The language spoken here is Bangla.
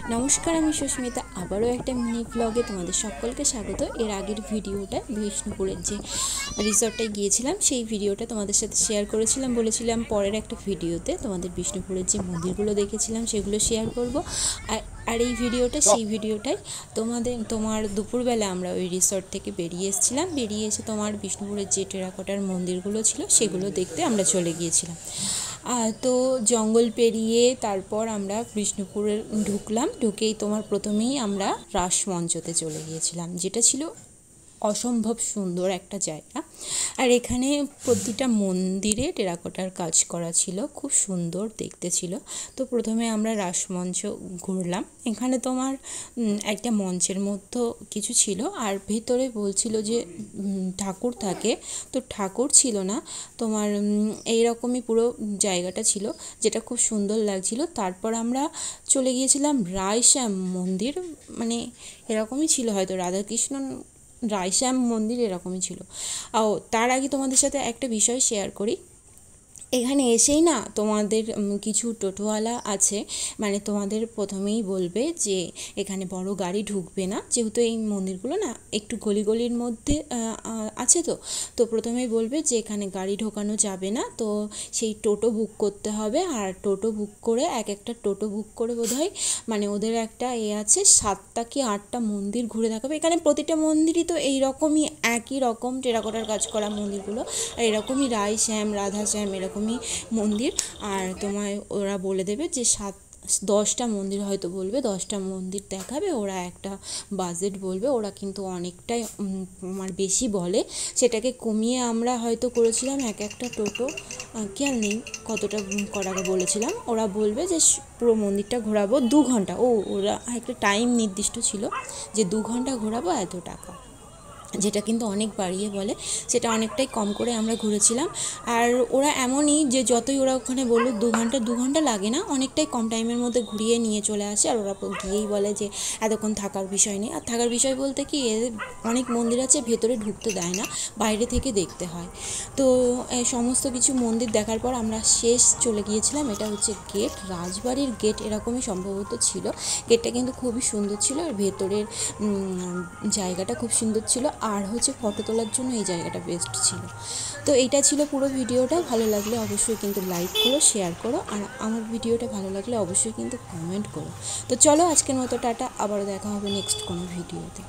নমস্কার, আমি সুস্মিতা। আবারও একটা মিনি ব্লগে তোমাদের সকলকে স্বাগত। এর আগের ভিডিওটা বিষ্ণুপুরের যে রিসর্টটায় গিয়েছিলাম সেই ভিডিওটা তোমাদের সাথে শেয়ার করেছিলাম, বলেছিলাম পরের একটা ভিডিওতে তোমাদের বিষ্ণুপুরের যে মন্দিরগুলো দেখেছিলাম সেগুলো শেয়ার করব। আর এই ভিডিওটা সেই ভিডিওটাই তোমার দুপুরবেলা আমরা ওই রিসর্ট থেকে বেরিয়ে এসেছিলাম। বেরিয়ে এসে তোমার বিষ্ণুপুরের যে টেরাকোটার মন্দিরগুলো ছিল সেগুলো দেখতে আমরা চলে গিয়েছিলাম। তো জঙ্গল পেরিয়ে তারপর আমরা বিষ্ণুপুরে ঢুকলাম। ঢুকেই তোমার প্রথমেই আমরা রাসমঞ্চতে চলে গিয়েছিলাম, যেটা ছিল অসম্ভব সুন্দর একটা জায়গা। আর এখানে প্রতিটা মন্দিরে টেরাকোটার কাজ করা ছিল, খুব সুন্দর দেখতে ছিল। তো প্রথমে আমরা রাসমঞ্চ ঘুরলাম। এখানে তোমার একটা মঞ্চের মতো কিছু ছিল, আর ভেতরে বলছিল যে ঠাকুর থাকে, তো ঠাকুর ছিল না তোমার, এইরকমই পুরো জায়গাটা ছিল, যেটা খুব সুন্দর লাগছিল। তারপর আমরা চলে গিয়েছিলাম রায়শ্যাম মন্দির, মানে এরকমই ছিল হয়তো, রাধাকৃষ্ণ রায়শ্যাম মন্দির এরকমই ছিল। তার আগে তোমাদের সাথে একটা বিষয় শেয়ার করি। এখানে এসেই না তোমাদের কিছু টোটোওয়ালা আছে, মানে তোমাদের প্রথমেই বলবে যে এখানে বড় গাড়ি ঢুকবে না, যেহেতু এই মন্দিরগুলো না একটু গলির মধ্যে আছে। তো প্রথমেই বলবে যে এখানে গাড়ি ঢোকানো যাবে না, তো সেই টোটো বুক করতে হবে। আর টোটো বুক করে একটা টোটো বুক করে বোধহয় মানে ওদের একটা আছে 7টা কি 8টা মন্দির ঘুরে দেখাবে। এখানে প্রতিটা মন্দিরই তো এইরকমই, একই রকম টেরাকোটার কাজ করা মন্দিরগুলো, আর এরকমই রায়শ্যাম রাধাশ্যাম এরকমই মন্দির। আর তোমায় ওরা বলে দেবে যে 10টা মন্দির হয়তো বলবে, 10টা মন্দির দেখাবে। ওরা একটা বাজেট বলবে, ওরা কিন্তু অনেকটাই আমার বেশি বলে, সেটাকে কমিয়ে আমরা হয়তো করেছিলাম একটা টোটো, খেয়াল নেই কতটা করা বলেছিলাম। ওরা বলবে যে পুরো মন্দিরটা ঘোরাবো 2 ঘন্টা। ওরা একটা টাইম নির্দিষ্ট ছিল যে 2 ঘন্টা ঘোরাবো, এত টাকা, যেটা কিন্তু অনেক বাড়িয়ে বলে, সেটা অনেকটাই কম করে আমরা ঘুরেছিলাম। আর ওরা এমনই যে যতই ওরা ওখানে বলুক 2 ঘন্টা লাগে না, অনেকটাই কম টাইমের মধ্যে ঘুরিয়ে নিয়ে চলে আসে। আর ওরা গিয়েই বলে যে এতক্ষণ থাকার বিষয় নেই। আর থাকার বিষয় বলতে কি, অনেক মন্দির আছে ভেতরে ঢুকতে দেয় না, বাইরে থেকে দেখতে হয়। তো সমস্ত কিছু মন্দির দেখার পর আমরা শেষ চলে গিয়েছিলাম, এটা হচ্ছে গেট, রাজবাড়ির গেট এরকমই সম্ভবত ছিল। গেটটা কিন্তু খুবই সুন্দর ছিল, আর ভেতরের জায়গাটা খুব সুন্দর ছিল। আর হচ্ছে ফটো তোলার জন্য এই জায়গাটা বেস্ট ছিল। তো এইটা ছিল পুরো ভিডিওটা। ভালো লাগলে অবশ্যই কিন্তু লাইক করো, শেয়ার করো, আর আমার ভিডিওটা ভালো লাগলে অবশ্যই কিন্তু কমেন্ট করো। তো চলো আজকের মতো টাটা, আবারও দেখা হবে নেক্সট কোনো ভিডিওতে।